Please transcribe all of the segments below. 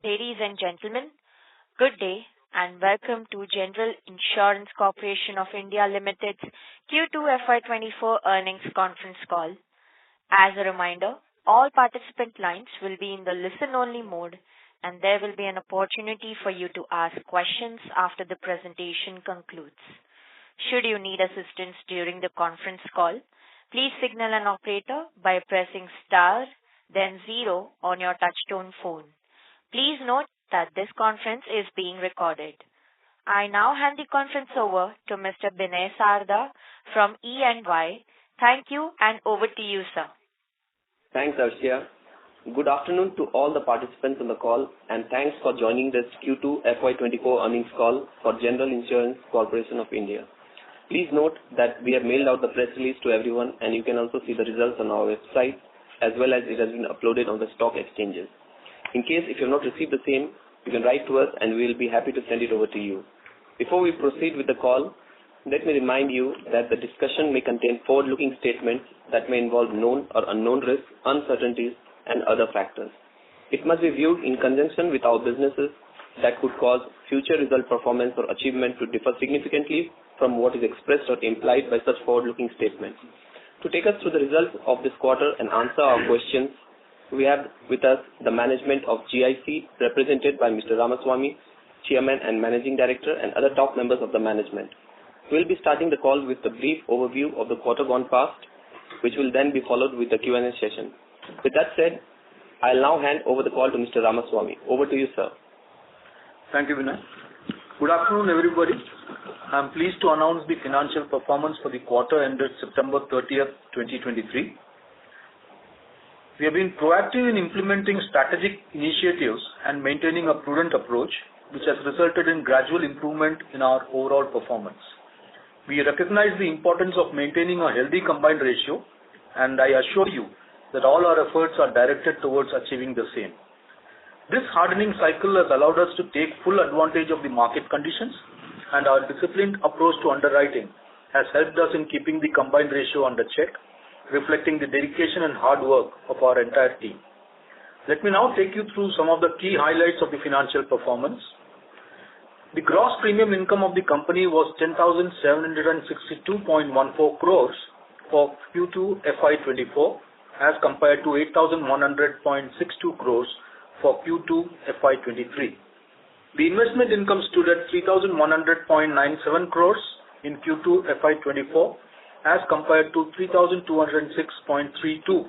Ladies and gentlemen, good day and welcome to General Insurance Corporation of India Limited's Q2 FY24 earnings conference call. As a reminder, all participant lines will be in the listen-only mode and there will be an opportunity for you to ask questions after the presentation concludes. Should you need assistance during the conference call, please signal an operator by pressing star, then 0 on your touchtone phone. Please note that this conference is being recorded. I now hand the conference over to Mr. Binay Sarda from E&Y. Thank you and over to you, sir. Thanks, Arshia. Good afternoon to all the participants on the call and thanks for joining this Q2 FY24 earnings call for General Insurance Corporation of India. Please note that we have mailed out the press release to everyone and you can also see the results on our website as well as it has been uploaded on the stock exchanges. In case if you have not received the same, you can write to us and we will be happy to send it over to you. Before we proceed with the call, let me remind you that the discussion may contain forward-looking statements that may involve known or unknown risks, uncertainties, and other factors. It must be viewed in conjunction with our businesses that could cause future result performance or achievement to differ significantly from what is expressed or implied by such forward-looking statements. To take us through the results of this quarter and answer our questions, we have with us the management of GIC represented by Mr. Ramaswamy, Chairman and Managing Director and other top members of the management. We will be starting the call with a brief overview of the quarter gone past, which will then be followed with a Q&A session. With that said, I'll now hand over the call to Mr. Ramaswamy. Over to you, sir. Thank you, Vinay. Good afternoon, everybody. I'm pleased to announce the financial performance for the quarter ended September 30th, 2023. We have been proactive in implementing strategic initiatives and maintaining a prudent approach, which has resulted in gradual improvement in our overall performance. We recognize the importance of maintaining a healthy combined ratio, and I assure you that all our efforts are directed towards achieving the same. This hardening cycle has allowed us to take full advantage of the market conditions, and our disciplined approach to underwriting has helped us in keeping the combined ratio under check, reflecting the dedication and hard work of our entire team. Let me now take you through some of the key highlights of the financial performance. The gross premium income of the company was 10,762.14 crores for Q2 FY24 as compared to 8,100.62 crores for Q2 FY23. The investment income stood at 3,100.97 crores in Q2 FY24 as compared to 3,206.32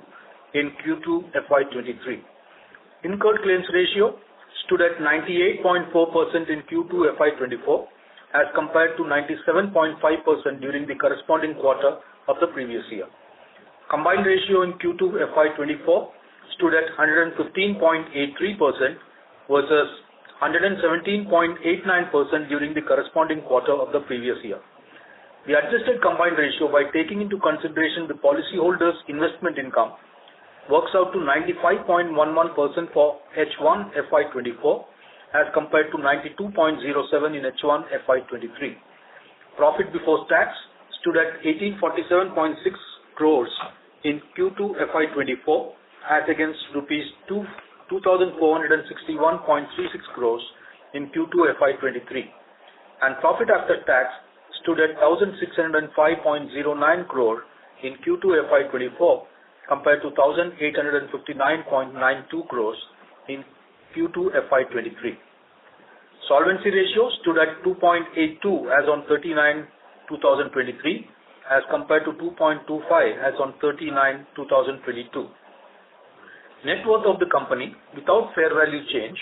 in Q2 FY23. Incurred claims ratio stood at 98.4% in Q2 FY24 as compared to 97.5% during the corresponding quarter of the previous year. Combined ratio in Q2 FY24 stood at 115.83% versus 117.89% during the corresponding quarter of the previous year. The adjusted combined ratio, by taking into consideration the policyholder's investment income, works out to 95.11% for H1 FY24 as compared to 92.07 in H1 FY23. Profit before tax stood at 1847.6 crores in Q2 FY24 as against rupees 2,461.36 crores in Q2 FY23. And profit after tax stood at 1,605.09 crore in Q2 FY24 compared to 1,859.92 crores in Q2 FY23. Solvency ratio stood at 2.82 as on 30/9/2023 as compared to 2.25 as on 30/9/2022. Net worth of the company without fair value change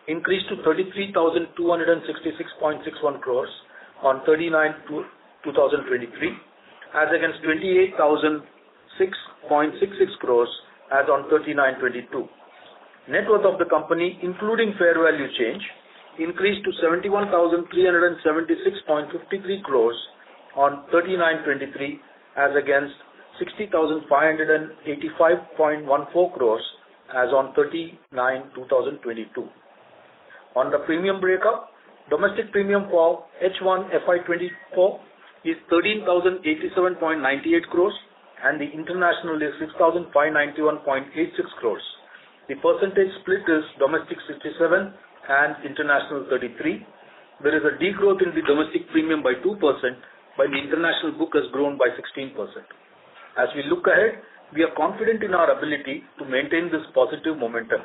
increased to 33,266.61 crores on 30/9/2023 as against 28,006.66 crores as on 30/9/22. Net worth of the company including fair value change increased to 71,376.53 crores on 30/9/23 as against 60,585.14 crores as on 30/9/2022. On the premium breakup, domestic premium for H1 FY24 is 13,087.98 crores and the international is 6,591.86 crores. The percentage split is domestic 67 and international 33. There is a degrowth in the domestic premium by 2%, while the international book has grown by 16%. As we look ahead, we are confident in our ability to maintain this positive momentum.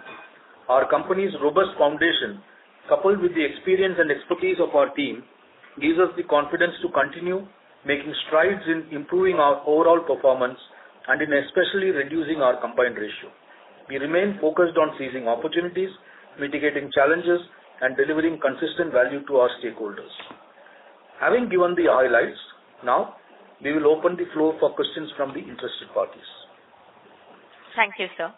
Our company's robust foundation, coupled with the experience and expertise of our team, gives us the confidence to continue making strides in improving our overall performance and in especially reducing our combined ratio. We remain focused on seizing opportunities, mitigating challenges, and delivering consistent value to our stakeholders. Having given the highlights, now we will open the floor for questions from the interested parties. Thank you, sir.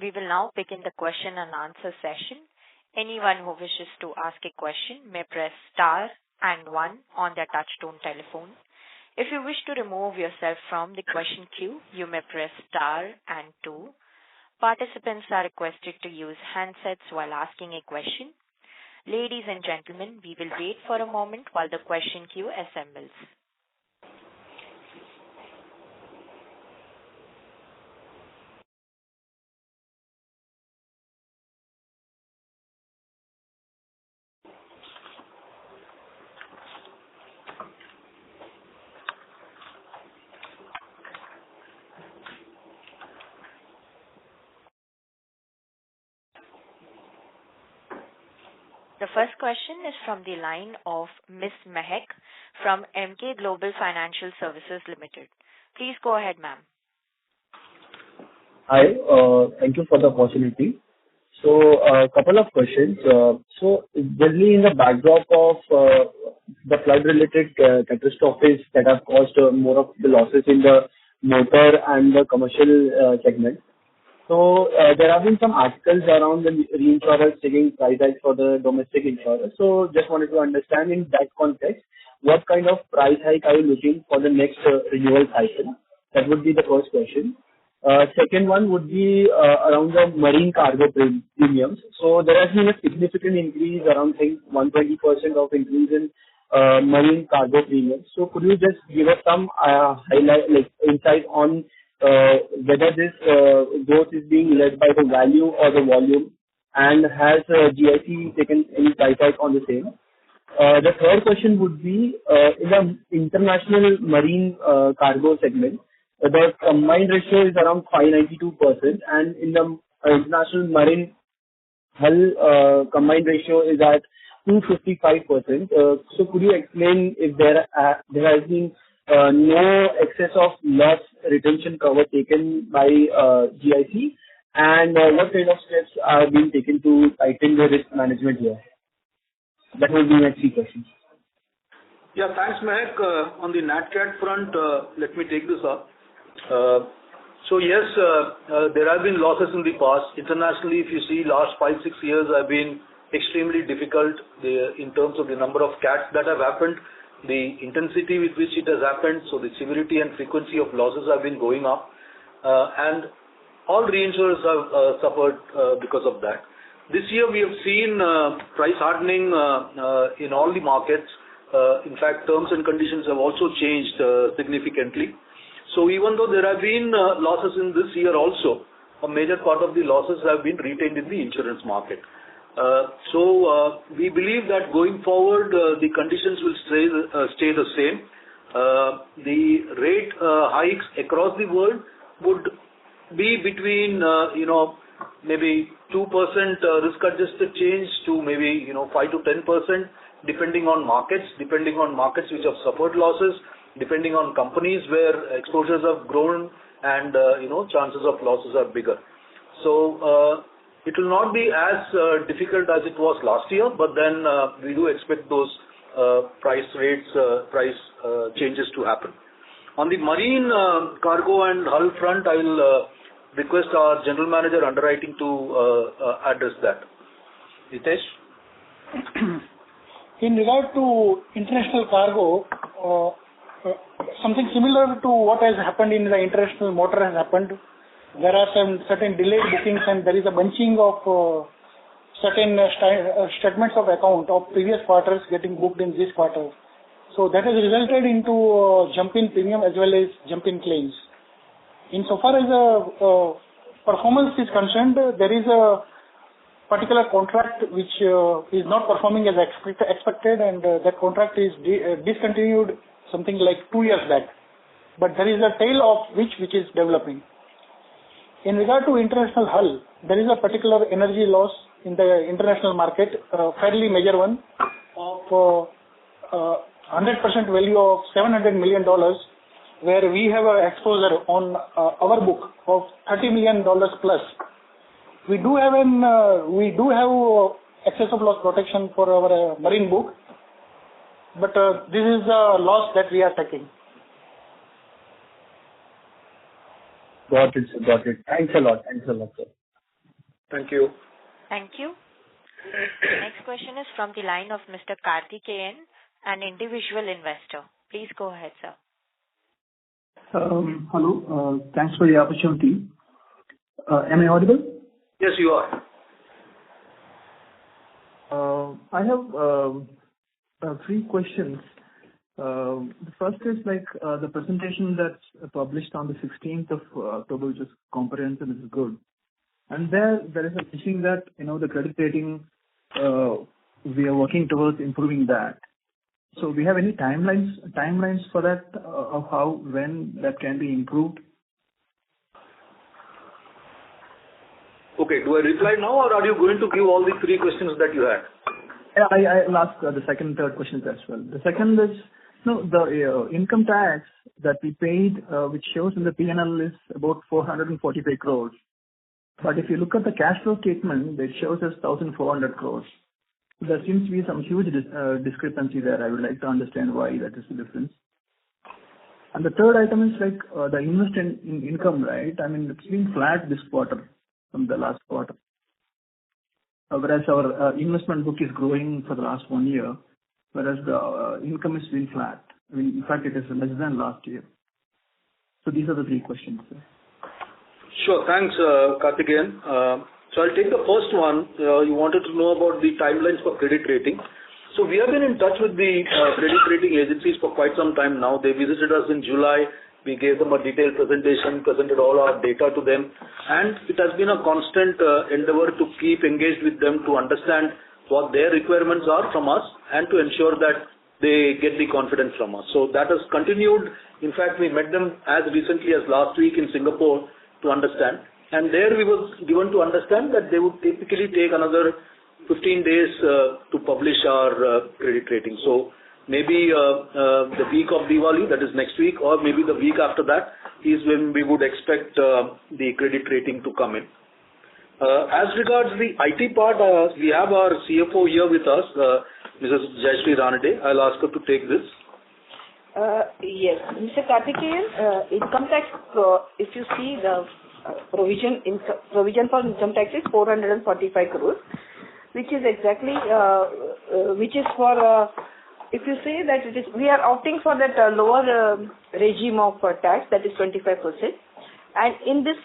We will now begin the question and answer session. Anyone who wishes to ask a question may press star and 1 on their touchtone telephone. If you wish to remove yourself from the question queue, you may press star and 2. Participants are requested to use handsets while asking a question. Ladies and gentlemen, we will wait for a moment while the question queue assembles. The first question is from the line of Ms. Mehak from Emkay Global Financial Services Limited. Please go ahead, ma'am. Hi, thank you for the opportunity. So, a couple of questions. So, generally in the backdrop of the flood-related catastrophes that have caused more of the losses in the motor and the commercial segment. So, there have been some articles around the reinsurers taking price hikes for the domestic insurers. So, just wanted to understand in that context, what kind of price hike are you looking for the next renewal cycle? That would be the first question. Second one would be around the marine cargo premiums. So, there has been a significant increase, around, I think, 120% of increase in marine cargo premiums. So, could you just give us some highlight, like insight on whether this growth is being led by the value or the volume, and has GIC taken any price hike on the same? The third question would be in the international marine cargo segment, the combined ratio is around 592%, and in the international marine hull combined ratio is at 255%. So could you explain if there has been no excess of loss retention cover taken by GIC, and what kind of steps are being taken to tighten the risk management here? That will be my three questions. Yeah, thanks, Mehak. On the NatCat front, let me take this up. So yes, there have been losses in the past. Internationally, if you see, last 5-6 years have been extremely difficult in terms of the number of cats that have happened, the intensity with which it has happened, so the severity and frequency of losses have been going up, and all reinsurers have suffered because of that. This year we have seen price hardening in all the markets. In fact, terms and conditions have also changed significantly. So even though there have been losses in this year also, a major part of the losses have been retained in the insurance market. So we believe that going forward, the conditions will stay the same. The rate hikes across the world would be between maybe 2% risk-adjusted change to maybe 5 to 10%, depending on markets which have suffered losses, depending on companies where exposures have grown and chances of losses are bigger. So it will not be as difficult as it was last year, but then we do expect those price changes to happen. On the marine cargo and hull front, I will request our General Manager Underwriting to address that. Hitesh? In regard to international cargo, something similar to what has happened in the international motor has happened. There are some certain delayed bookings, and there is a bunching of certain statements of account of previous quarters getting booked in this quarter. So that has resulted into jump in premium as well as jump in claims. Insofar as performance is concerned, there is a particular contract which is not performing as expected, and that contract is discontinued something like 2 years back. But there is a tail of which is developing. In regard to international hull, there is a particular energy loss in the international market, fairly major one, of 100% value of $700 million, where we have an exposure on our book of $30 million plus. We do have excess of loss protection for our marine book, but this is a loss that we are taking. Got it, sir. Got it. Thanks a lot, sir. Thank you. Thank you. The next question is from the line of Mr. Karthikeyan, an individual investor. Please go ahead, sir. Hello. Thanks for the opportunity. Am I audible? Yes, you are. I have 3 questions. The first is the presentation that's published on the 16th of October, which is comprehensive, is good. And there is a mention that, the credit rating, we are working towards improving that. So we have any timelines for that, of how, when that can be improved? Okay, do I reply now, or are you going to give all the 3 questions that you had? Yeah, I'll ask the second and third questions as well. The second is, the income tax that we paid, which shows in the P&L, is about 445 crores. But if you look at the cash flow statement, it shows as 1,400 crores. There seems to be some huge discrepancy there. I would like to understand why that is the difference. And the third item is the investment in income, right? I mean, it's been flat this quarter from the last quarter. Whereas our investment book is growing for the last 1 year, whereas the income has been flat. I mean, in fact, it is less than last year. So these are the 3 questions, sir. Sure. Thanks, Karthikeyan. So I'll take the first one. You wanted to know about the timelines for credit rating. So we have been in touch with the credit rating agencies for quite some time now. They visited us in July. We gave them a detailed presentation, presented all our data to them, and it has been a constant endeavor to keep engaged with them to understand what their requirements are from us and to ensure that they get the confidence from us. So that has continued. In fact, we met them as recently as last week in Singapore to understand. And there we were given to understand that they would typically take another 15 days to publish our credit rating. So maybe the week of Diwali, that is next week, or maybe the week after that is when we would expect the credit rating to come in. As regards the IT part, we have our CFO here with us, Mrs. Jayashree Ranade. I'll ask her to take this. Yes, Mr. Karthikeyan, income tax, if you see the provision for income tax is 445 crores, which is exactly, which is for, if you say that it is, we are opting for that lower regime of tax, that is 25%. And in this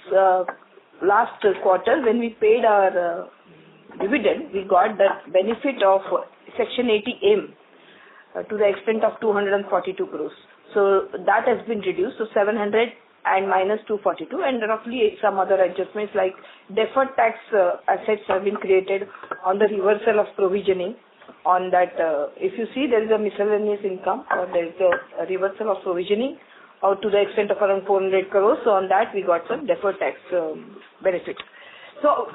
last quarter, when we paid our dividend, we got the benefit of Section 80M to the extent of 242 crores. So that has been reduced to 700 and minus 242, and roughly some other adjustments like deferred tax assets have been created on the reversal of provisioning. On that, if you see, there is a miscellaneous income, or there is a reversal of provisioning out to the extent of around 400 crores. So on that, we got some deferred tax benefit. So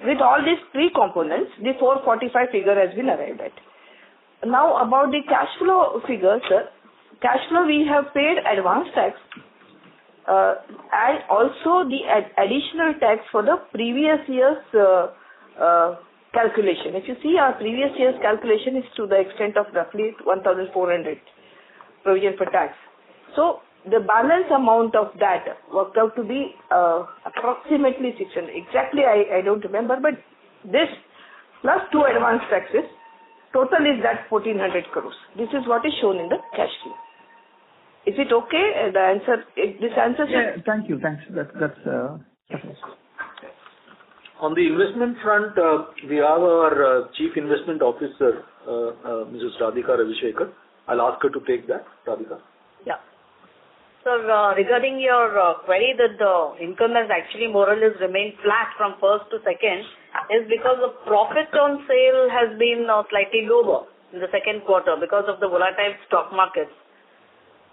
with all these 3 components, the 445 figure has been arrived at. Now about the cash flow figures, cash flow we have paid advance tax and also the additional tax for the previous year's calculation. If you see, our previous year's calculation is to the extent of roughly 1,400 provision for tax. So the balance amount of that worked out to be approximately 600. Exactly, I don't remember, but this plus 2 advance taxes, total is that 1,400 crores. This is what is shown in the cash flow. Is it okay? The answer, this answer. Yeah, thank you. Thanks. That's On the investment front, we have our Chief Investment Officer, Mrs. Radhika Ravishekhar. I'll ask her to take that. Radhika. Yeah. Sir, regarding your query that the income has actually more or less remained flat from first to second is because the profit on sale has been slightly lower in the second quarter because of the volatile stock markets.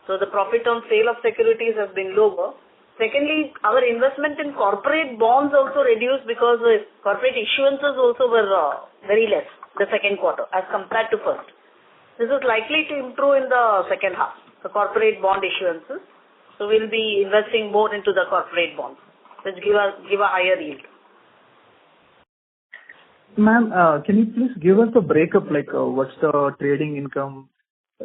So the profit on sale of securities has been lower. Secondly, our investment in corporate bonds also reduced because the corporate issuances also were very less the second quarter as compared to first. This is likely to improve in the second half, the corporate bond issuances. So we'll be investing more into the corporate bonds, which give a higher yield. Ma'am, can you please give us the breakup, like what's the trading income,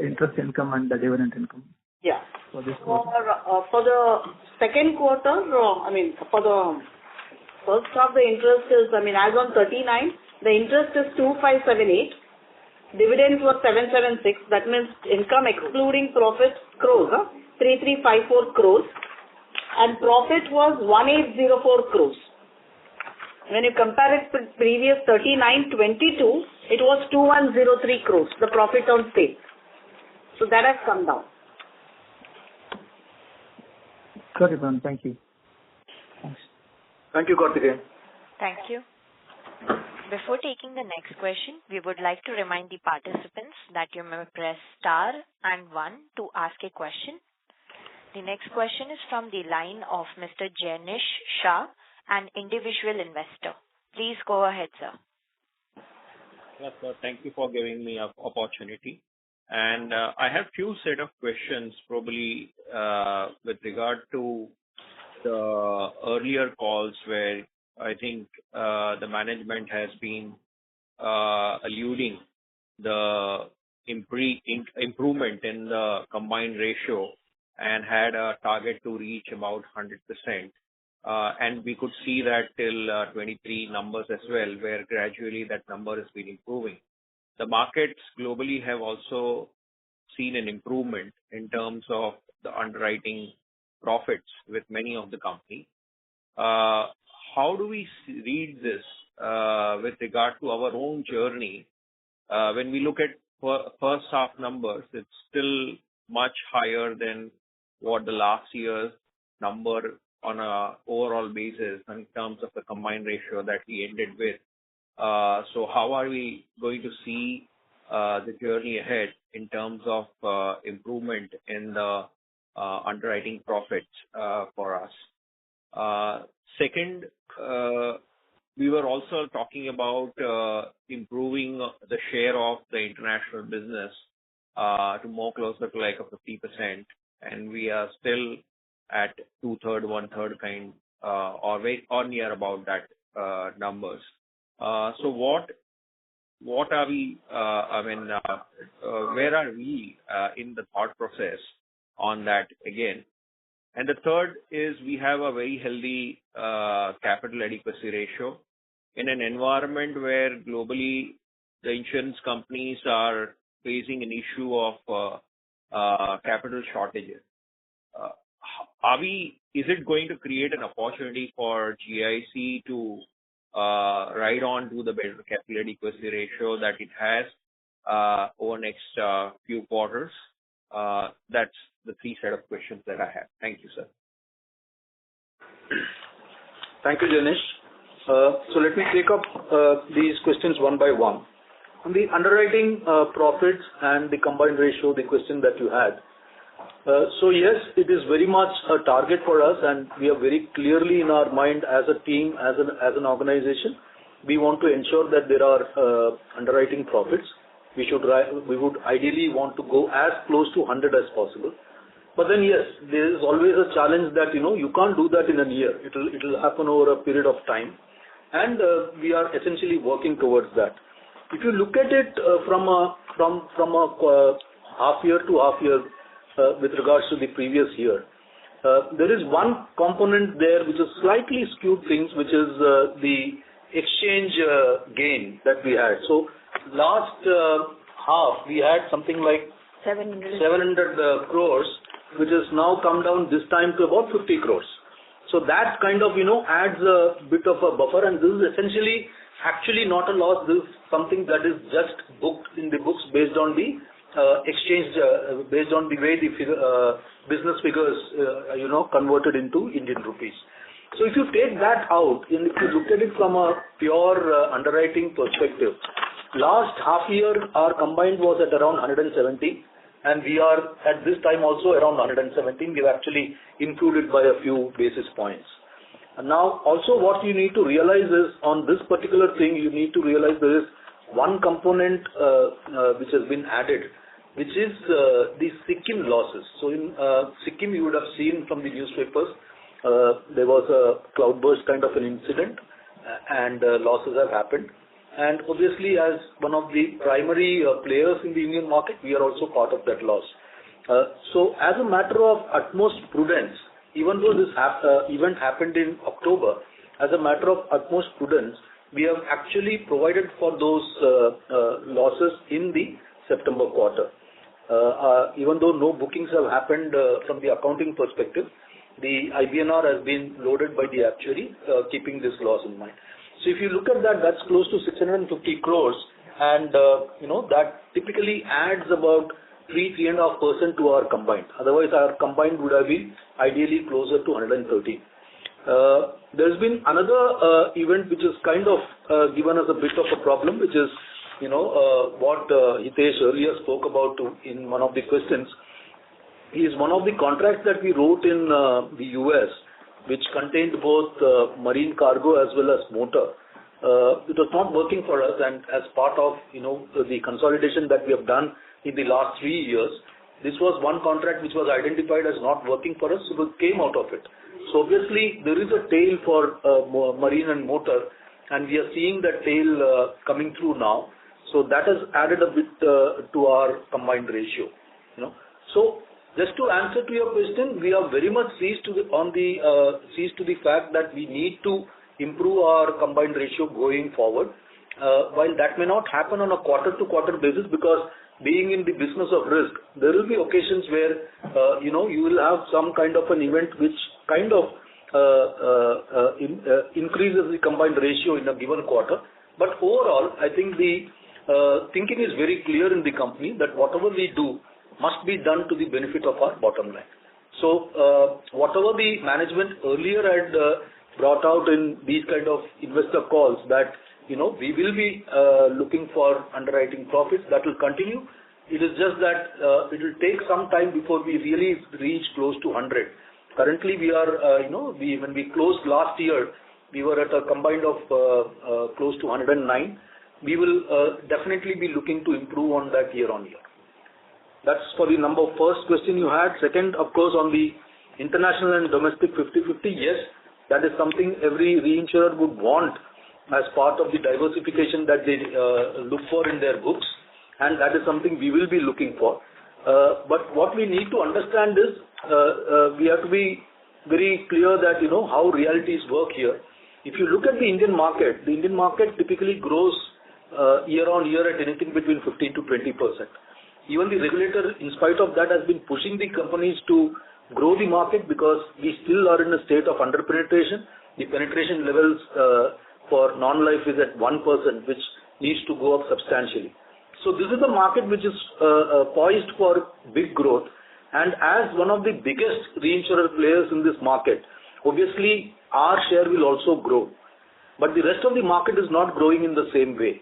interest income, and the dividend income? Yeah. For this quarter? For the second quarter, for the first half, the interest is, as on 39, the interest is 2578. Dividends was 776. That means income excluding profits crores, 3354 crores, and profit was 1804 crores. When you compare it with previous 3922, it was 2103 crores, the profit on sale. So that has come down. Got it, ma'am. Thank you. Thanks. Thank you, Karthikeyan. Thank you. Before taking the next question, we would like to remind the participants that you may press star and 1 to ask a question. The next question is from the line of Mr. Janish Shah, an individual investor. Please go ahead, sir. Yes, sir. Thank you for giving me an opportunity. And I have few set of questions probably with regard to the earlier calls where I think the management has been alluding the improvement in the combined ratio and had a target to reach about 100%. And we could see that till 23 numbers as well, where gradually that number has been improving. The markets globally have also seen an improvement in terms of the underwriting profits with many of the companies. How do we read this with regard to our own journey? When we look at first half numbers, it's still much higher than what the last year's number on a overall basis in terms of the combined ratio that we ended with. So how are we going to see the journey ahead in terms of improvement in the underwriting profits for us? Second, we were also talking about improving the share of the international business to more closer to like a 50%, and we are still at 2/3, 1/3 kind or near about that numbers. So what are we? Where are we in the thought process on that again? And the third is we have a very healthy capital adequacy ratio in an environment where globally the insurance companies are facing an issue of capital shortages. Is it going to create an opportunity for GIC to ride on to the better capital adequacy ratio that it has over next few quarters? That's the three set of questions that I have. Thank you, sir. Thank you, Janish. So let me take up these questions one by one. On the underwriting profits and the combined ratio, the question that you had. So yes, it is very much a target for us, and we are very clearly in our mind as a team, as an organization. We want to ensure that there are underwriting profits. We would ideally want to go as close to 100 as possible. But then yes, there is always a challenge that you can't do that in a year. It will happen over a period of time, and we are essentially working towards that. If you look at it from a half year to half year with regards to the previous year, there is one component there which is slightly skewed things, which is the exchange gain that we had. So last half we had something like 700 crores, which has now come down this time to about 50 crores. So that kind of adds a bit of a buffer, and this is essentially actually not a loss. This is something that is just booked in the books based on the exchanged based on the way the business figures, converted into Indian rupees. So if you take that out, and if you look at it from a pure underwriting perspective, last half year our combined was at around 170, and we are at this time also around 117. We've actually improved it by a few basis points. And now also what you need to realize is on this particular thing, you need to realize there is one component which has been added, which is the Sikkim losses. So in Sikkim, you would have seen from the newspapers, there was a cloudburst kind of an incident, and losses have happened. And obviously, as one of the primary players in the Indian market, we are also part of that loss. So as a matter of utmost prudence, even though this event happened in October, as a matter of utmost prudence, we have actually provided for those losses in the September quarter. Even though no bookings have happened from the accounting perspective, the IBNR has been loaded by the actuary, keeping this loss in mind. So if you look at that, that's close to 650 crores, and that typically adds about 3.5% to our combined. Otherwise, our combined would have been ideally closer to 130. There's been another event which has kind of given us a bit of a problem, which is what Hitesh earlier spoke about in one of the questions. Is one of the contracts that we wrote in the US, which contained both marine cargo as well as motor. It was not working for us, and as part of the consolidation that we have done in the last 3 years, this was one contract which was identified as not working for us, so we came out of it. So obviously there is a tail for marine and motor, and we are seeing that tail coming through now. So that has added a bit to our combined ratio. So just to answer to your question, we are very much seized to the fact that we need to improve our combined ratio going forward. While that may not happen on a quarter-to-quarter basis, because being in the business of risk, there will be occasions where you will have some kind of an event which kind of increases the combined ratio in a given quarter. But overall, I think the thinking is very clear in the company that whatever we do must be done to the benefit of our bottom line. So whatever the management earlier had brought out in these kind of investor calls, that we will be looking for underwriting profits, that will continue. It is just that it will take some time before we really reach close to 100. Currently we are, when we closed last year, we were at a combined of close to 109. We will definitely be looking to improve on that year on year. That's for the first question you had. Second, of course, on the international and domestic 50-50, yes, that is something every reinsurer would want as part of the diversification that they look for in their books, and that is something we will be looking for. But what we need to understand is we have to be very clear that how realities work here. If you look at the Indian market typically grows year on year at anything between 15 to 20%. Even the regulator, in spite of that, has been pushing the companies to grow the market, because we still are in a state of under-penetration. The penetration levels for non-life is at 1%, which needs to go up substantially. So this is a market which is poised for big growth. And as one of the biggest reinsurer players in this market, obviously our share will also grow. But the rest of the market is not growing in the same way.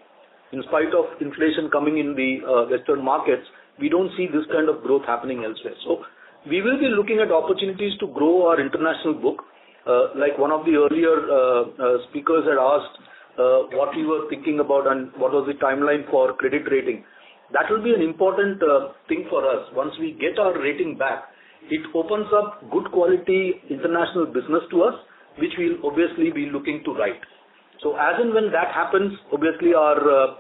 In spite of inflation coming in the Western markets, we don't see this kind of growth happening elsewhere. So we will be looking at opportunities to grow our international book. Like one of the earlier speakers had asked what we were thinking about and what was the timeline for credit rating. That will be an important thing for us. Once we get our rating back, it opens up good quality international business to us, which we'll obviously be looking to write. So as and when that happens, obviously our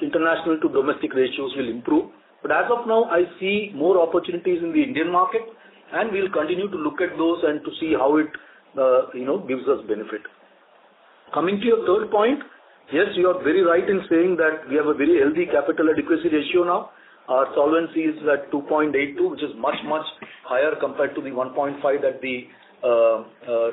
international to domestic ratios will improve. But as of now, I see more opportunities in the Indian market, and we'll continue to look at those and to see how it gives us benefit. Coming to your third point, yes, you are very right in saying that we have a very healthy capital adequacy ratio now. Our solvency is at 2.82, which is much, much higher compared to the 1.5 that the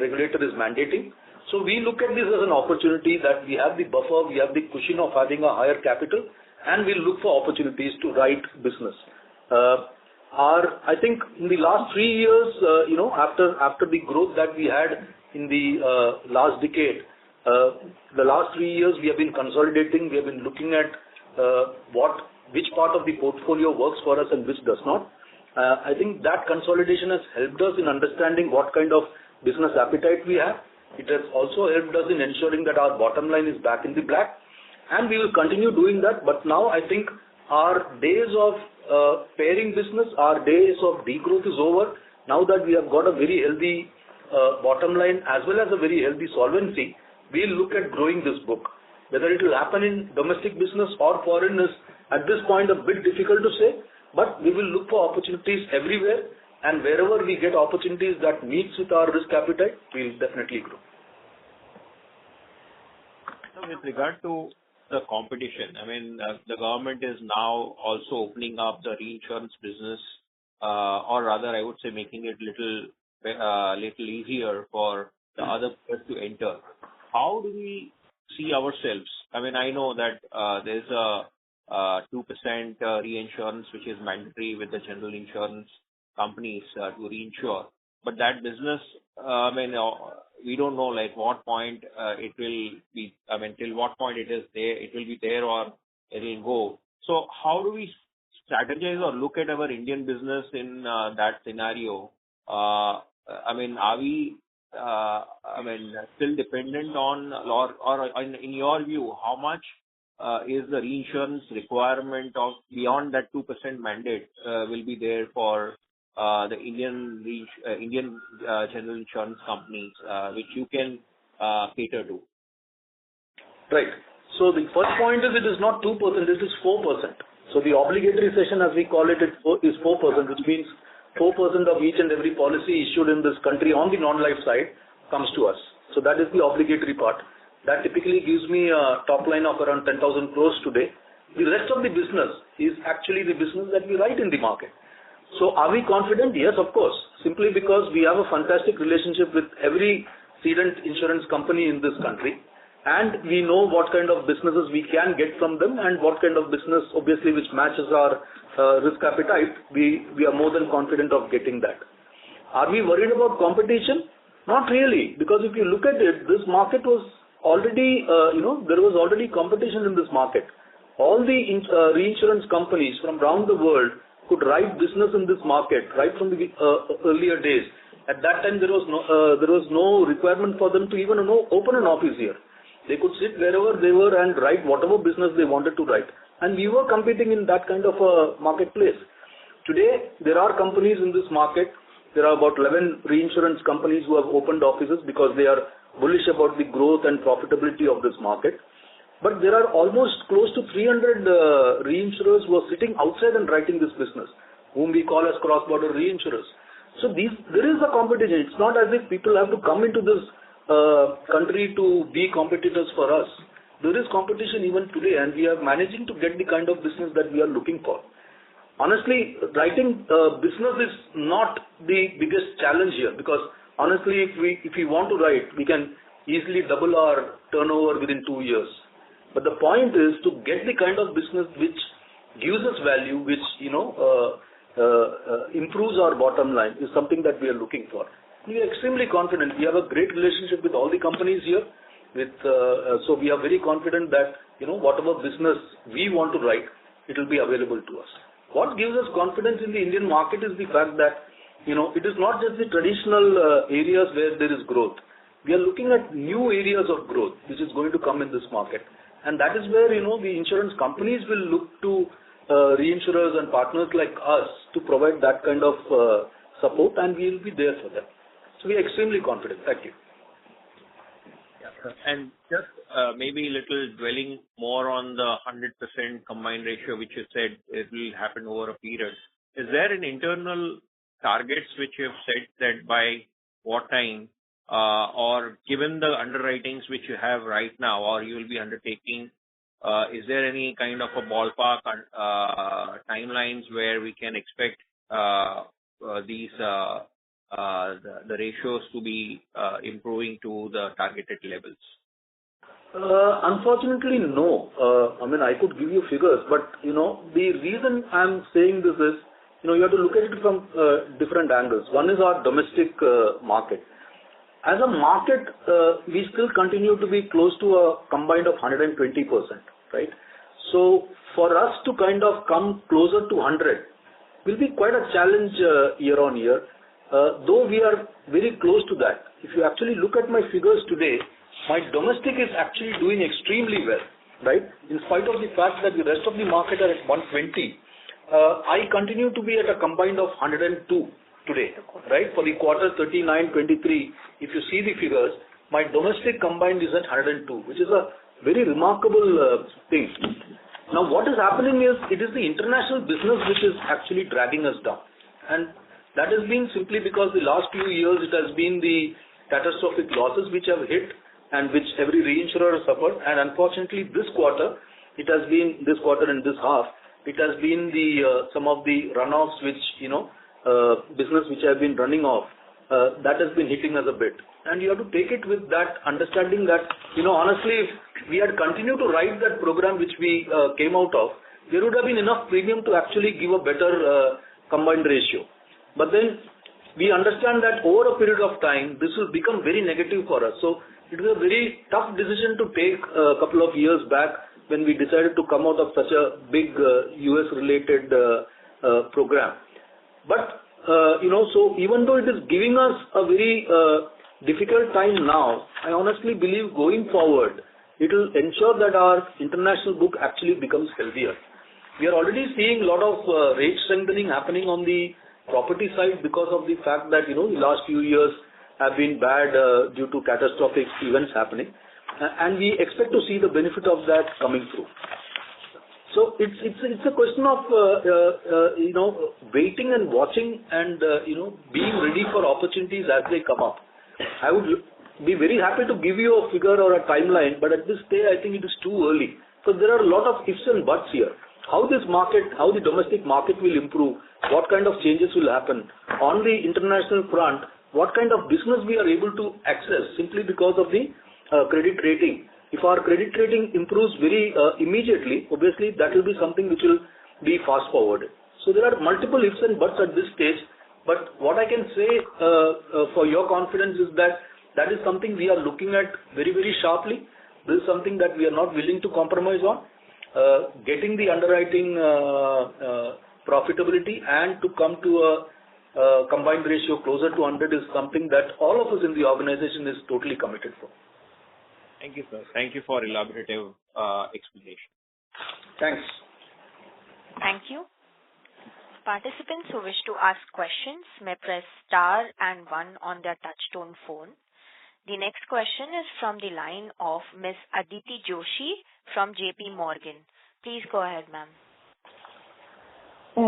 regulator is mandating. So we look at this as an opportunity that we have the buffer, we have the cushion of having a higher capital, and we'll look for opportunities to write business. I think in the last 3 years, after the growth that we had in the last decade, the last 3 years we have been consolidating. We have been looking at which part of the portfolio works for us and which does not. I think that consolidation has helped us in understanding what kind of business appetite we have. It has also helped us in ensuring that our bottom line is back in the black, and we will continue doing that. But now I think our days of pairing business, our days of degrowth is over. Now that we have got a very healthy bottom line as well as a very healthy solvency, we'll look at growing this book. Whether it will happen in domestic business or foreign is at this point a bit difficult to say, but we will look for opportunities everywhere, and wherever we get opportunities that meets with our risk appetite, we'll definitely grow. So with regard to the competition, I mean, the government is now also opening up the reinsurance business, or rather, I would say, making it little easier for the other players to enter. How do we see ourselves? I mean, I know that there's a 2% reinsurance which is mandatory with the general insurance companies to reinsure, but that business, I mean, we don't know like what point it will be. I mean, till what point it is there, it will be there or it will go. So how do we strategize or look at our Indian business in that scenario? I mean, are we still dependent on, or in your view, how much is the reinsurance requirement of beyond that 2% mandate will be there for the Indian general insurance companies, which you can cater to? Right. So the first point is it is not 2%, it is 4%. So the obligatory cession, as we call it, is 4%, which means 4% of each and every policy issued in this country on the non-life side comes to us. So that is the obligatory part. That typically gives me a top line of around 10,000 crores today. The rest of the business is actually the business that we write in the market. So are we confident? Yes, of course. Simply because we have a fantastic relationship with every cedent insurance company in this country, and we know what kind of businesses we can get from them and what kind of business, obviously, which matches our risk appetite. We are more than confident of getting that. Are we worried about competition? Not really, because if you look at it, this market was already, there was already competition in this market. All the reinsurance companies from around the world could write business in this market right from the earlier days. At that time, there was no requirement for them to even open an office here. They could sit wherever they were and write whatever business they wanted to write. And we were competing in that kind of a marketplace. Today, there are companies in this market. There are about 11 reinsurance companies who have opened offices because they are bullish about the growth and profitability of this market. But there are almost close to 300 reinsurers who are sitting outside and writing this business, whom we call as cross-border reinsurers. So there is a competition. It's not as if people have to come into this country to be competitors for us. There is competition even today, and we are managing to get the kind of business that we are looking for. Honestly, writing business is not the biggest challenge here, because honestly, if we want to write, we can easily double our turnover within 2 years. But the point is to get the kind of business which gives us value, which improves our bottom line, is something that we are looking for. We are extremely confident. We have a great relationship with all the companies here. So we are very confident that whatever business we want to write, it will be available to us. What gives us confidence in the Indian market is the fact that it is not just the traditional areas where there is growth. We are looking at new areas of growth which is going to come in this market, and that is where the insurance companies will look to reinsurers and partners like us to provide that kind of support, and we will be there for them. So we are extremely confident. Thank you. And just maybe a little dwelling more on the 100% combined ratio, which you said it will happen over a period. Is there an internal targets which you have set that by what time, or given the underwritings which you have right now, or you will be undertaking, is there any kind of a ballpark timelines where we can expect these the ratios to be improving to the targeted levels? Unfortunately, no. I could give you figures, but the reason I'm saying this is, you have to look at it from different angles. One is our domestic market. As a market, we still continue to be close to a combined of 120%, right? So for us to kind of come closer to 100 will be quite a challenge year on year, though we are very close to that. If you actually look at my figures today, my domestic is actually doing extremely well, right? In spite of the fact that the rest of the market are at 120, I continue to be at a combined of 102 today, right? For the quarter 39-23, if you see the figures, my domestic combined is at 102, which is a very remarkable thing. Now, what is happening is, it is the international business which is actually dragging us down. And that has been simply because the last few years it has been the catastrophic losses which have hit and which every reinsurer has suffered. And unfortunately, this quarter and this half, it has been some of the runoffs which, business which have been running off, that has been hitting us a bit. And you have to take it with that understanding that, honestly, if we had continued to write that program which we came out of, there would have been enough premium to actually give a better combined ratio. But then we understand that over a period of time, this will become very negative for us. So it was a very tough decision to take a couple of years back when we decided to come out of such a big US-related program. But, so even though it is giving us a very difficult time now, I honestly believe going forward, it will ensure that our international book actually becomes healthier. We are already seeing a lot of rate strengthening happening on the property side because of the fact that, the last few years have been bad due to catastrophic events happening. And we expect to see the benefit of that coming through. So it's a question of waiting and watching and being ready for opportunities as they come up. I would be very happy to give you a figure or a timeline, but at this stage I think it is too early. So there are a lot of ifs and buts here. How the domestic market will improve, what kind of changes will happen on the international front, what kind of business we are able to access simply because of the credit rating. If our credit rating improves very immediately, obviously that will be something which will be fast forwarded. So there are multiple ifs and buts at this stage, but what I can say for your confidence is that is something we are looking at very, very sharply. This is something that we are not willing to compromise on. Getting the underwriting profitability and to come to a combined ratio closer to 100 is something that all of us in the organization is totally committed for. Thank you, sir. Thank you for elaborative explanation. Thanks. Thank you. Participants who wish to ask questions may press star and 1 on their touchtone phone. The next question is from the line of Ms. Aditi Joshi from JP Morgan. Please go ahead, ma'am.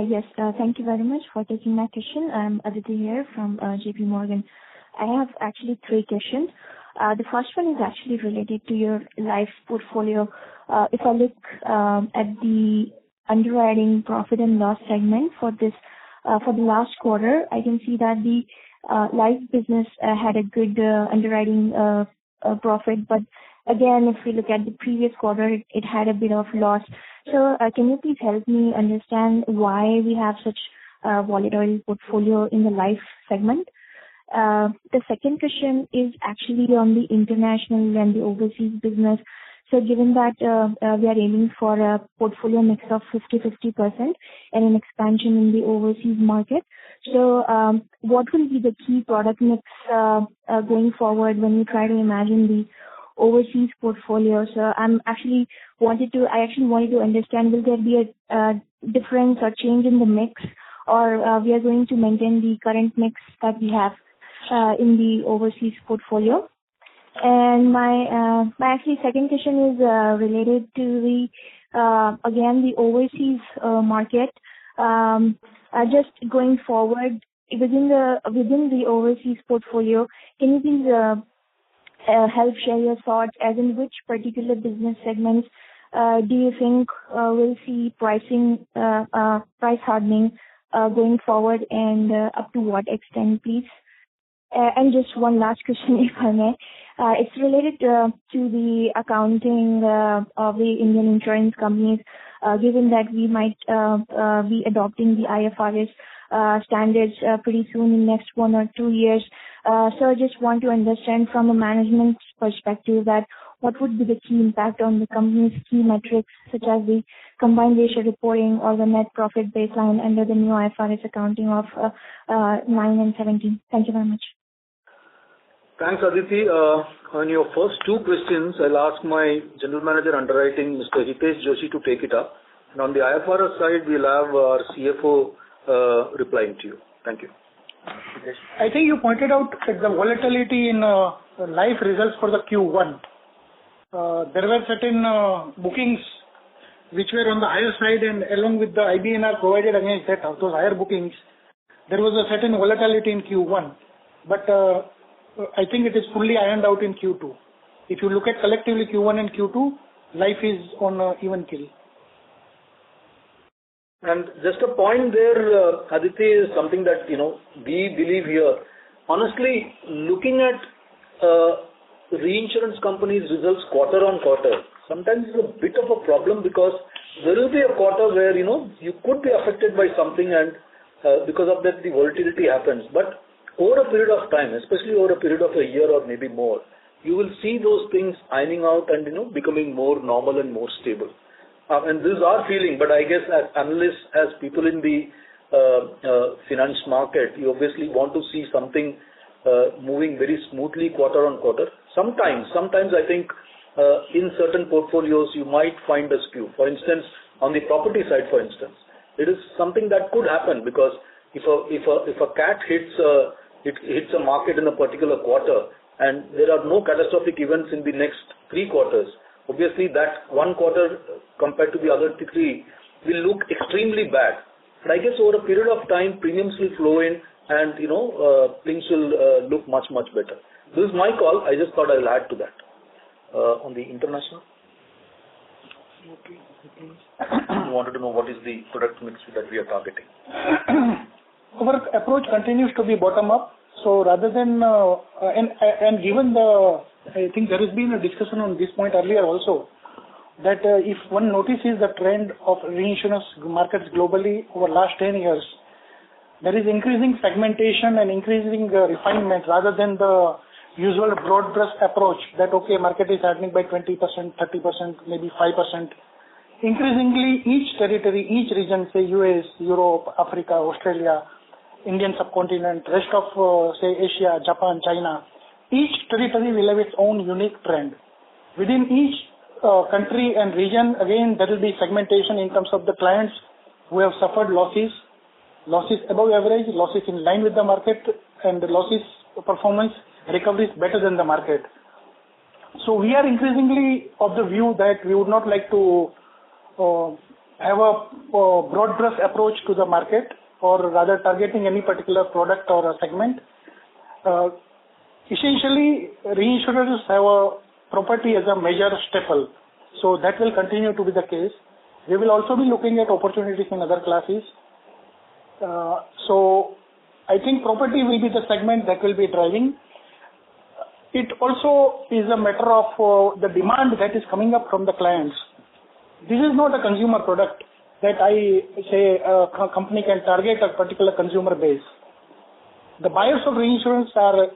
Yes, thank you very much for taking my question. I'm Aditi here from JP Morgan. I have actually 3 questions. The first one is actually related to your life portfolio. If I look at the underwriting profit and loss segment for the last quarter, I can see that the life business had a good underwriting profit, but again, if we look at the previous quarter, it had a bit of loss. So can you please help me understand why we have such a volatile portfolio in the life segment? The second question is actually on the international and the overseas business. So given that we are aiming for a portfolio mix of 50-50% and an expansion in the overseas market, so what will be the key product mix going forward when you try to imagine the overseas portfolio? So I actually wanted to understand, will there be a difference or change in the mix, or we are going to maintain the current mix that we have in the overseas portfolio? And my actually second question is related to the overseas market. Just going forward within the overseas portfolio, can you please help share your thoughts as in which particular business segments do you think will see price hardening going forward, and up to what extent, please? And just one last question, if I may. It's related to the accounting of the Indian insurance companies, given that we might be adopting the IFRS standards pretty soon in next 1 or 2 years. So I just want to understand from a management perspective that what would be the key impact on the company's key metrics, such as the combined ratio reporting or the net profit baseline under the new IFRS accounting of 9 and 17. Thank you very much. Thanks, Aditi. On your first two questions, I'll ask my General Manager Underwriting, Mr. Hitesh Joshi, to take it up. And on the IFRS side, we'll have our CFO replying to you. Thank you. Hitesh. I think you pointed out that the volatility in life results for the Q1. There were certain bookings which were on the higher side, and along with the IBNR provided against that, those higher bookings, there was a certain volatility in Q1. But I think it is fully ironed out in Q2. If you look at collectively Q1 and Q2, life is on even kill. And just a point there, Aditi, is something that, we believe here. Honestly, looking at reinsurance companies' results quarter on quarter, sometimes it's a bit of a problem, because there will be a quarter where, you could be affected by something, and because of that the volatility happens. But over a period of time, especially over a period of a year or maybe more, you will see those things ironing out and, becoming more normal and more stable. And this is our feeling, but I guess as analysts, as people in the finance market, you obviously want to see something moving very smoothly quarter on quarter. Sometimes I think in certain portfolios you might find a skew. For instance, on the property side, for instance, it is something that could happen, because if a cat hits a market in a particular quarter and there are no catastrophic events in the next 3 quarters, obviously that one quarter compared to the other 3 will look extremely bad. But I guess over a period of time, premiums will flow in and, things will look much, much better. This is my call. I just thought I will add to that. On the international? You wanted to know what is the product mix that we are targeting. Our approach continues to be bottom up. So rather than, and given I think there has been a discussion on this point earlier also, that if one notices the trend of reinsurance markets globally over last 10 years, there is increasing segmentation and increasing refinement rather than the usual broad brush approach that, okay, market is hardening by 20%, 30%, maybe 5%. Increasingly, each territory, each region, say US, Europe, Africa, Australia, Indian subcontinent, rest of, say, Asia, Japan, China, each territory will have its own unique trend. Within each country and region, again, there will be segmentation in terms of the clients who have suffered losses above average, losses in line with the market, and the losses performance recovery is better than the market. So we are increasingly of the view that we would not like to have a broad brush approach to the market, or rather targeting any particular product or a segment. Essentially, reinsurers have a property as a major staple, so that will continue to be the case. We will also be looking at opportunities in other classes. So I think property will be the segment that will be driving. It also is a matter of the demand that is coming up from the clients. This is not a consumer product that I say a company can target a particular consumer base. The buyers of reinsurance are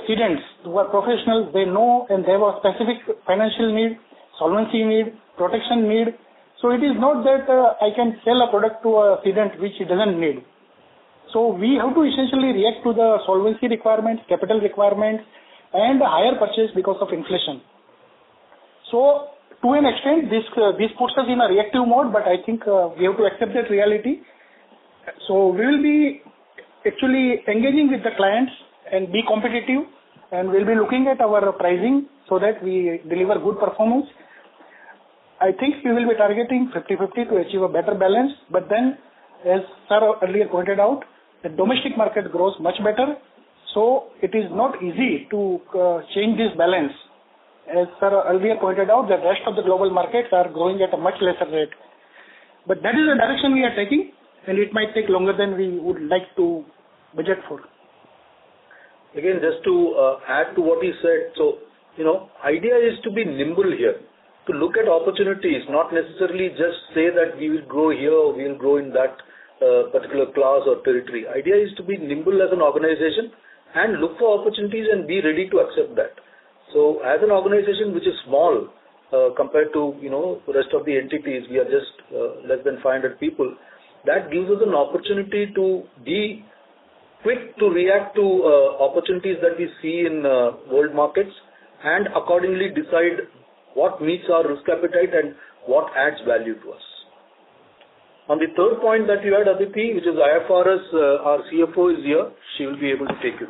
cedents who are professionals. They know and they have a specific financial need, solvency need, protection need. So it is not that I can sell a product to a cedent which he doesn't need. So we have to essentially react to the solvency requirements, capital requirements, and higher purchase because of inflation. So to an extent, this puts us in a reactive mode, but I think we have to accept that reality. So we will be actually engaging with the clients and be competitive, and we'll be looking at our pricing so that we deliver good performance. I think we will be targeting 50-50 to achieve a better balance, but then, as Sir earlier pointed out, the domestic market grows much better, so it is not easy to change this balance. As Sir earlier pointed out, the rest of the global markets are growing at a much lesser rate. But that is the direction we are taking, and it might take longer than we would like to budget for. again, just to add to what he said, so, idea is to be nimble here, to look at opportunities, not necessarily just say that we will grow here or we will grow in that particular class or territory. Idea is to be nimble as an organization and look for opportunities and be ready to accept that. So as an organization which is small compared to, the rest of the entities, we are just less than 500 people. That gives us an opportunity to be quick to react to opportunities that we see in world markets and accordingly decide what meets our risk appetite and what adds value to us. On the third point that you had, Aditi, which is IFRS, our CFO is here. She will be able to take you.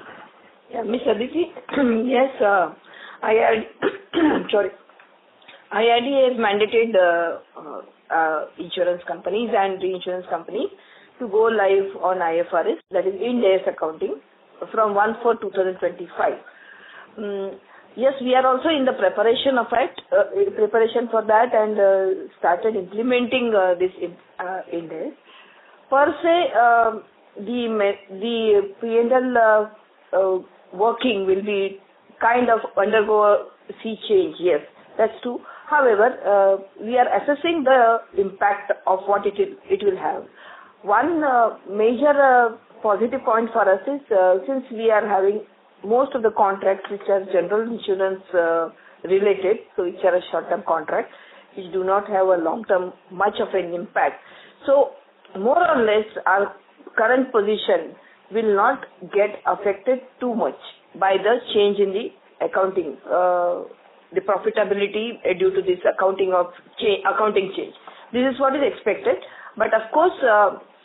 Yeah, Ms. Aditi, yes, IRDA has mandated insurance companies and reinsurance companies to go live on IFRS, that is Ind AS accounting, from 1/4/2025. Yes, we are also in the preparation for that and started implementing this Ind AS. Per se, the P&L working will be kind of undergo a sea change. Yes, that's true. However, we are assessing the impact of what it will have. One major positive point for us is since we are having most of the contracts which are general insurance related, so which are a short-term contract, which do not have a long-term much of an impact. So more or less our current position will not get affected too much by the change in the accounting, the profitability due to this accounting change. This is what is expected, but of course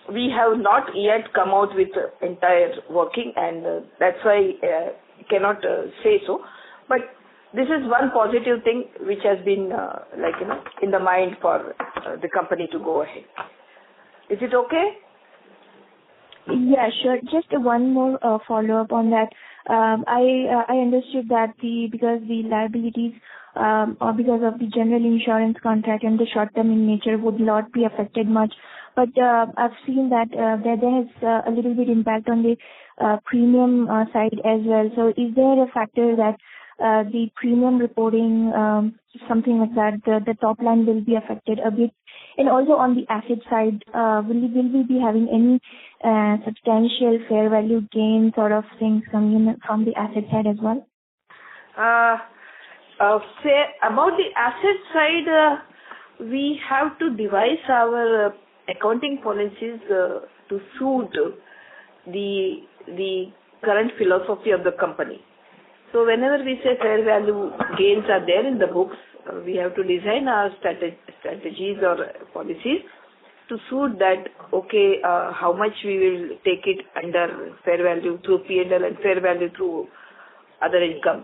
we have not yet come out with entire working, and that's why cannot say so. But this is one positive thing which has been in the mind for the company to go ahead. Is it okay? Yeah, sure. Just one more follow-up on that. I understood that because the liabilities or because of the general insurance contract and the short-term in nature would not be affected much. But I've seen that there is a little bit impact on the premium side as well. So is there a factor that the premium reporting, something like that, the top line will be affected a bit? And also on the asset side, will we be having any substantial fair value gain sort of things coming in from the asset side as well? About the asset side, we have to devise our accounting policies to suit the current philosophy of the company. So whenever we say fair value gains are there in the books, we have to design our strategies or policies to suit that, how much we will take it under fair value through P&L and fair value through other income.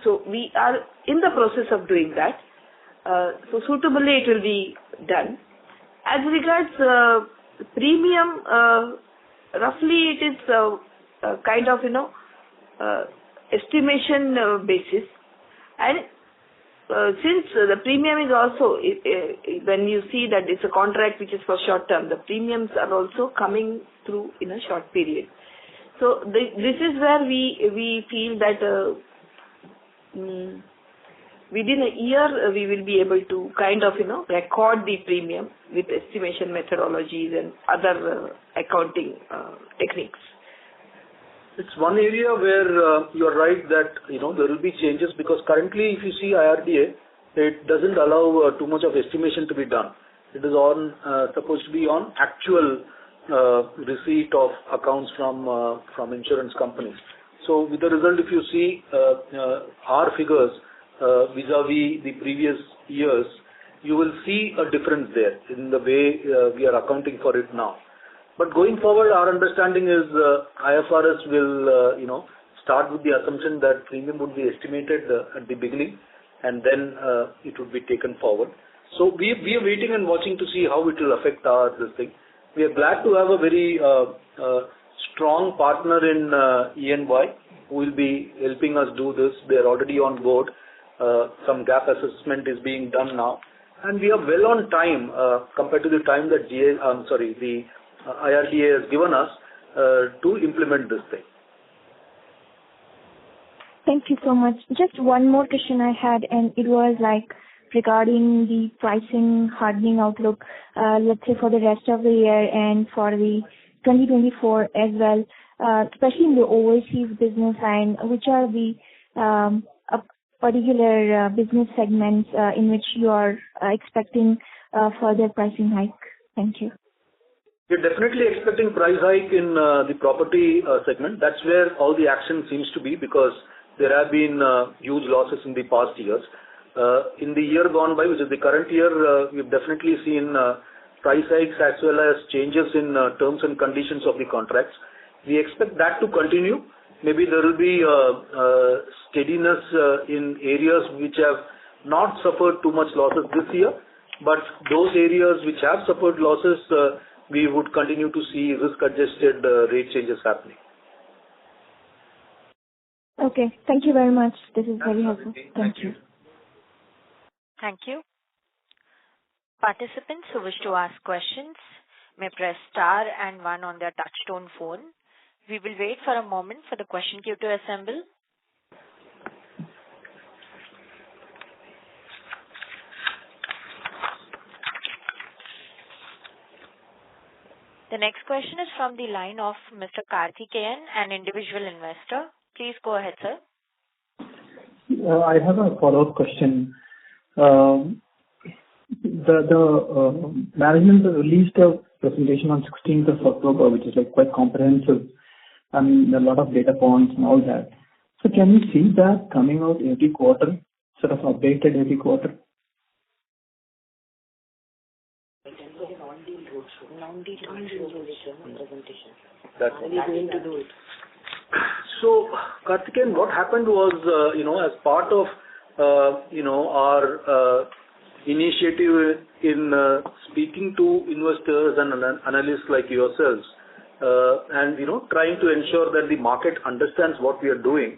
So we are in the process of doing that. So suitably it will be done. As regards premium, roughly it is kind of, estimation basis. And since the premium is also, when you see that it's a contract which is for short term, the premiums are also coming through in a short period. So this is where we feel that within a year we will be able to kind of record the premium with estimation methodologies and other accounting techniques. It's one area where you are right that there will be changes, because currently if you see IRDA, it doesn't allow too much of estimation to be done. It is supposed to be on actual receipt of accounts from insurance companies. So with the result, if you see our figures vis-a-vis the previous years, you will see a difference there in the way we are accounting for it now. But going forward, our understanding is IFRS will start with the assumption that premium would be estimated at the beginning, and then it would be taken forward. So we are waiting and watching to see how it will affect this thing. We are glad to have a very strong partner in EY who will be helping us do this. They are already on board. Some gap assessment is being done now, and we are well on time compared to the time that the IRDA has given us to implement this thing. Thank you so much. Just one more question I had, and it was like regarding the pricing hardening outlook, let's say for the rest of the year and for the 2024 as well, especially in the overseas business line, which are the particular business segments in which you are expecting further pricing hike? Thank you. We're definitely expecting price hike in the property segment. That's where all the action seems to be, because there have been huge losses in the past years. In the year gone by, which is the current year, we've definitely seen price hikes as well as changes in terms and conditions of the contracts. We expect that to continue. Maybe there will be steadiness in areas which have not suffered too much losses this year, but those areas which have suffered losses, we would continue to see risk-adjusted rate changes happening. Okay. Thank you very much. This is very helpful. Thank you. Thank you. Participants who wish to ask questions may press star and one on their touchtone phone. We will wait for a moment for the question queue to assemble. The next question is from the line of Mr. Karthikeyan, an individual investor. Please go ahead, sir. I have a follow-up question. The management released a presentation on 16th of October, which is like quite comprehensive. I mean, a lot of data points and all that. So can we see that coming out every quarter, sort of updated every quarter? That's how we're going to do it. So, Karthikeyan, what happened was, as part of, our initiative in speaking to investors and analysts like yourselves, and, trying to ensure that the market understands what we are doing,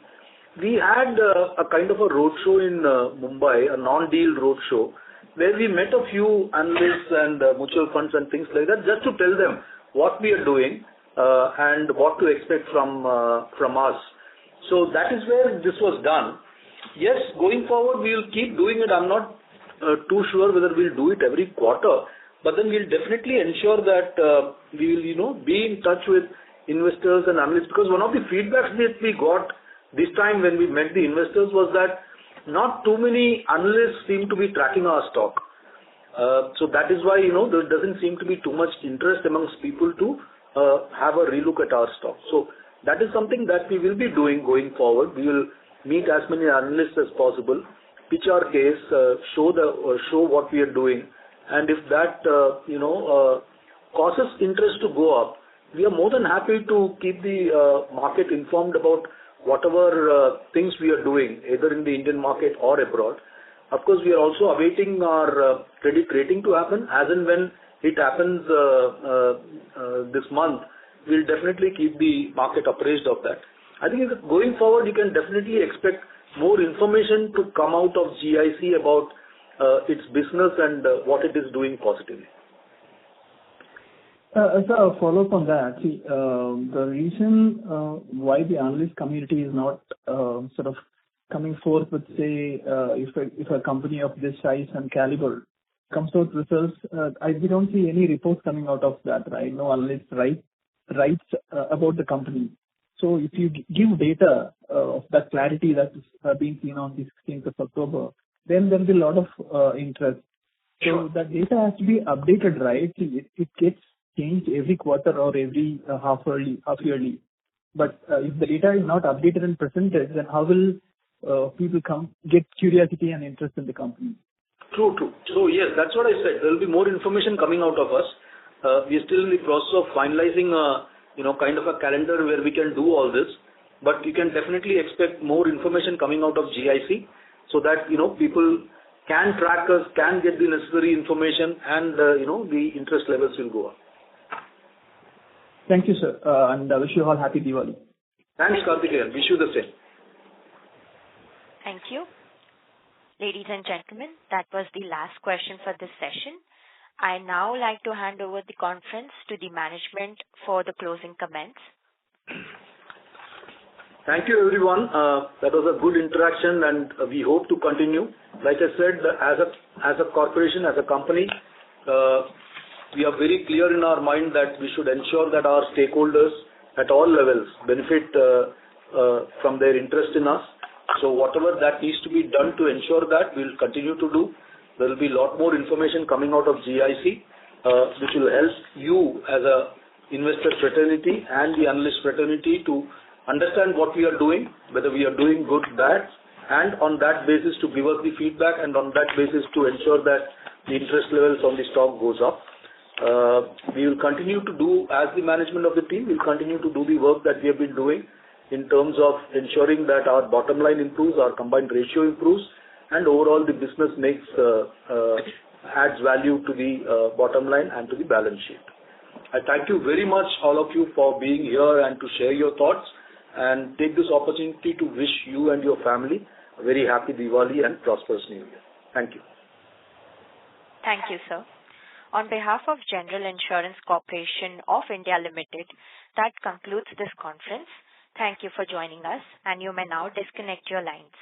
we had a kind of a roadshow in Mumbai, a non-deal roadshow, where we met a few analysts and mutual funds and things like that, just to tell them what we are doing and what to expect from us. So that is where this was done. Yes, going forward, we will keep doing it. I'm not too sure whether we'll do it every quarter, but then we'll definitely ensure that we will, be in touch with investors and analysts, because one of the feedbacks that we got this time when we met the investors was that not too many analysts seem to be tracking our stock. So that is why, there doesn't seem to be too much interest amongst people to have a relook at our stock. So that is something that we will be doing going forward. We will meet as many analysts as possible, pitch our case, show what we are doing, and if that causes interest to go up, we are more than happy to keep the market informed about whatever things we are doing, either in the Indian market or abroad. Of course, we are also awaiting our credit rating to happen. As and when it happens this month, we'll definitely keep the market appraised of that. I think going forward, you can definitely expect more information to come out of GIC about its business and what it is doing positively. As a follow-up on that, see, the reason why the analyst community is not sort of coming forth with, say, if a company of this size and caliber comes out with results, we don't see any reports coming out of that, right? No analyst writes about the company. So if you give data of that clarity that is being seen on the 16th of October, then there will be a lot of interest. So that data has to be updated, right? It gets changed every quarter or every half yearly. But if the data is not updated and presented, then how will people get curiosity and interest in the company? True. So yes, that's what I said. There will be more information coming out of us. We are still in the process of finalizing kind of a calendar where we can do all this. But you can definitely expect more information coming out of GIC, so that people can track us, can get the necessary information, and the interest levels will go up. Thank you, sir, and I wish you all happy Diwali. Thanks, Karthikeyan. Wish you the same. Thank you. Ladies and gentlemen, that was the last question for this session. I now like to hand over the conference to the management for the closing comments. Thank you, everyone. That was a good interaction, and we hope to continue. Like I said, as a corporation, as a company, we are very clear in our mind that we should ensure that our stakeholders at all levels benefit from their interest in us. So whatever that needs to be done to ensure that, we'll continue to do. There will be a lot more information coming out of GIC, which will help you as a investor fraternity and the analyst fraternity to understand what we are doing, whether we are doing good, bad, and on that basis to give us the feedback, and on that basis to ensure that the interest levels on the stock goes up. We will continue to do, as the management of the team, we'll continue to do the work that we have been doing in terms of ensuring that our bottom line improves, our combined ratio improves, and overall the business adds value to the bottom line and to the balance sheet. I thank you very much, all of you, for being here and to share your thoughts, and take this opportunity to wish you and your family a very happy Diwali and prosperous New Year. Thank you. Thank you, sir. On behalf of General Insurance Corporation of India Limited, that concludes this conference. Thank you for joining us, and you may now disconnect your lines.